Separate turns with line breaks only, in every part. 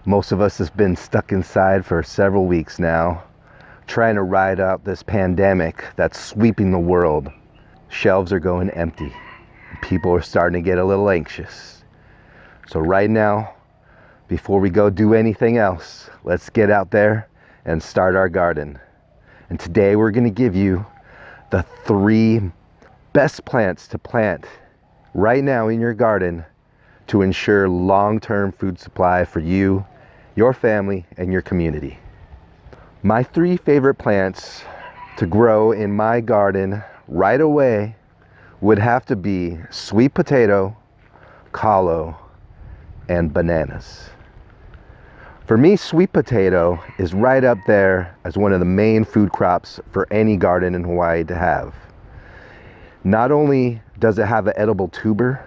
Most of us have been stuck inside for several weeks now, trying to ride out this pandemic that's sweeping the world. Shelves are going empty. People are starting to get a little anxious. So right now, before we go do anything else, let's get out there and start our garden. And today we're going to give you the 3 best plants to plant right now in your garden to ensure long-term food supply for you, your family, and your community. My 3 favorite plants to grow in my garden right away would have to be sweet potato, kalo, and bananas. For me, sweet potato is right up there as one of the main food crops for any garden in Hawaii to have. Not only does it have an edible tuber,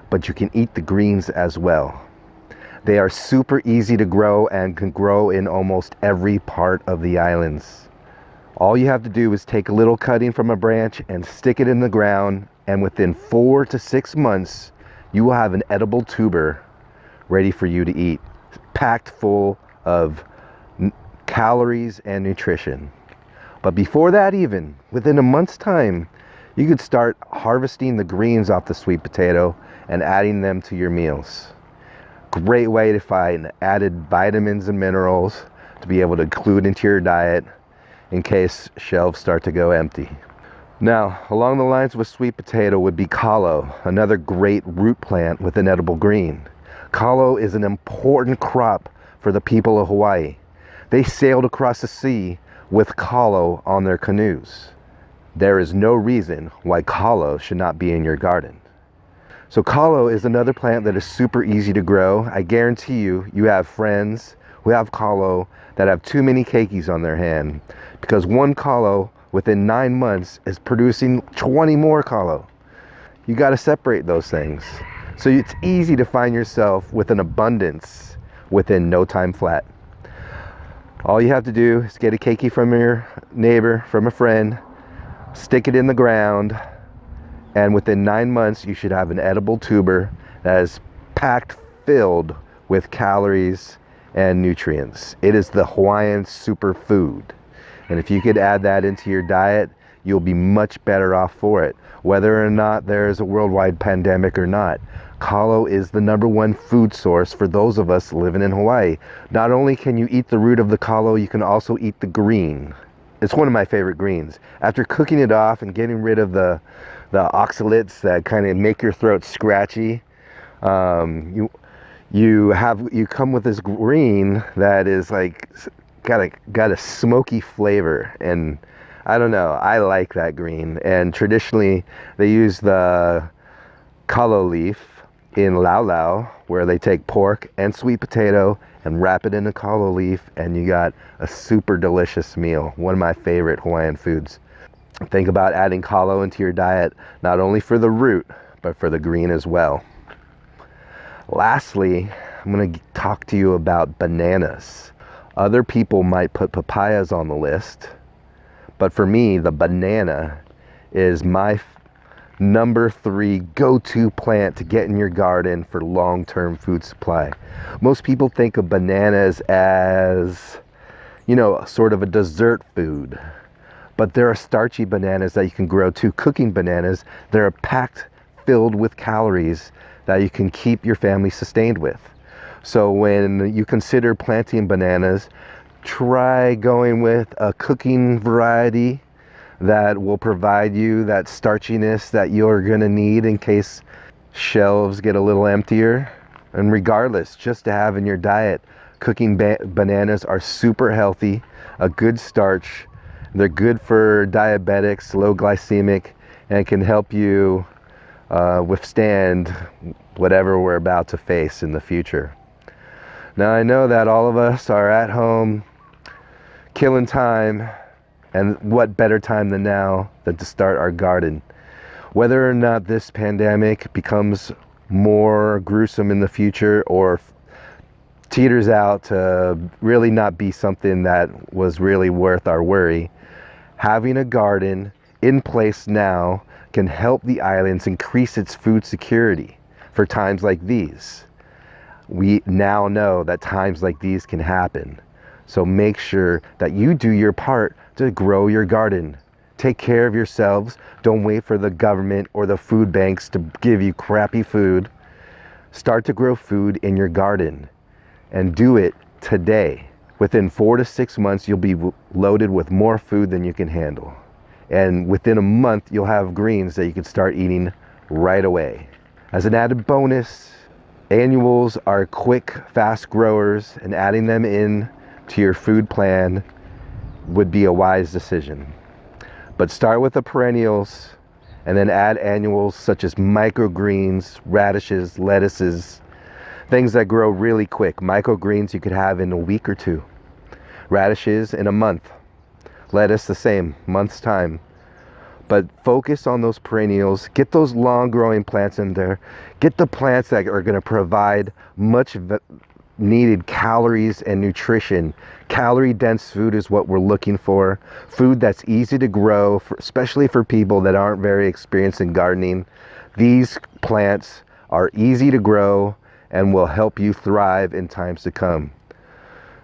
but you can eat the greens as well. They are super easy to grow and can grow in almost every part of the islands. All you have to do is take a little cutting from a branch and stick it in the ground, and within 4 to 6 months, you will have an edible tuber ready for you to eat, packed full of calories and nutrition. But before that, even within a month's time, you could start harvesting the greens off the sweet potato and adding them to your meals. Great way to find added vitamins and minerals to be able to include into your diet in case shelves start to go empty. Now, along the lines with sweet potato would be kalo, another great root plant with an edible green. Kalo is an important crop for the people of Hawaii. They sailed across the sea with kalo on their canoes. There is no reason why kalo should not be in your garden. So kalo is another plant that is super easy to grow. I guarantee you have friends who have kalo that have too many keikis on their hand, because one kalo within 9 months is producing 20 more kalo. You got to separate those things. So it's easy to find yourself with an abundance within no time flat. All you have to do is get a keiki from your neighbor, from a friend, stick it in the ground, and within 9 months you should have an edible tuber that is packed filled with calories and nutrients. It is the Hawaiian superfood, and if you could add that into your diet, you'll be much better off for it, whether or not there's a worldwide pandemic or not. Kalo is the #1 food source for those of us living in Hawaii. Not only can you eat the root of the kalo, you can also eat the green. It's one of my favorite greens. After cooking it off and getting rid of the oxalates that kind of make your throat scratchy, you come with this green that is like got a smoky flavor, and I don't know, I like that green. And traditionally they use the kalo leaf in laulau, where they take pork and sweet potato and wrap it in a kalo leaf, and you got a super delicious meal. One of my favorite Hawaiian foods. Think about adding kalo into your diet, not only for the root, but for the green as well. Lastly, I'm going to talk to you about bananas. Other people might put papayas on the list, but for me, the banana is my #3 go-to plant to get in your garden for long-term food supply. Most people think of bananas as, sort of a dessert food. But there are starchy bananas that you can grow too, cooking bananas that are packed filled with calories that you can keep your family sustained with. So when you consider planting bananas, try going with a cooking variety that will provide you that starchiness that you're going to need in case shelves get a little emptier. And regardless, just to have in your diet, cooking bananas are super healthy, a good starch. They're good for diabetics, low glycemic, and can help you withstand whatever we're about to face in the future. Now, I know that all of us are at home killing time, and what better time than now than to start our garden. Whether or not this pandemic becomes more gruesome in the future or teeters out to really not be something that was really worth our worry, having a garden in place now can help the islands increase its food security for times like these. We now know that times like these can happen. So make sure that you do your part to grow your garden. Take care of yourselves. Don't wait for the government or the food banks to give you crappy food. Start to grow food in your garden and do it today. Within 4 to 6 months, you'll be loaded with more food than you can handle. And within a month, you'll have greens that you can start eating right away. As an added bonus, annuals are quick, fast growers, and adding them in to your food plan would be a wise decision. But start with the perennials and then add annuals such as microgreens, radishes, lettuces, things that grow really quick. Microgreens you could have in a week or 2. Radishes in a month. Lettuce the same, month's time. But focus on those perennials. Get those long growing plants in there. Get the plants that are going to provide much needed calories and nutrition. Calorie dense food is what we're looking for. Food that's easy to grow, especially for people that aren't very experienced in gardening. These plants are easy to grow and will help you thrive in times to come.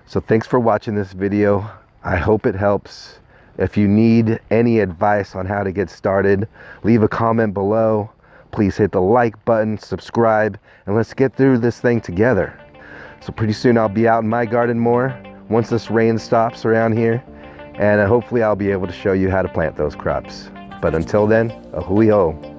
So thanks for watching this video. I hope it helps. If you need any advice on how to get started, leave a comment below. Please hit the like button, subscribe, and let's get through this thing together. So pretty soon I'll be out in my garden more once this rain stops around here, and hopefully I'll be able to show you how to plant those crops. But until then, a hui ho.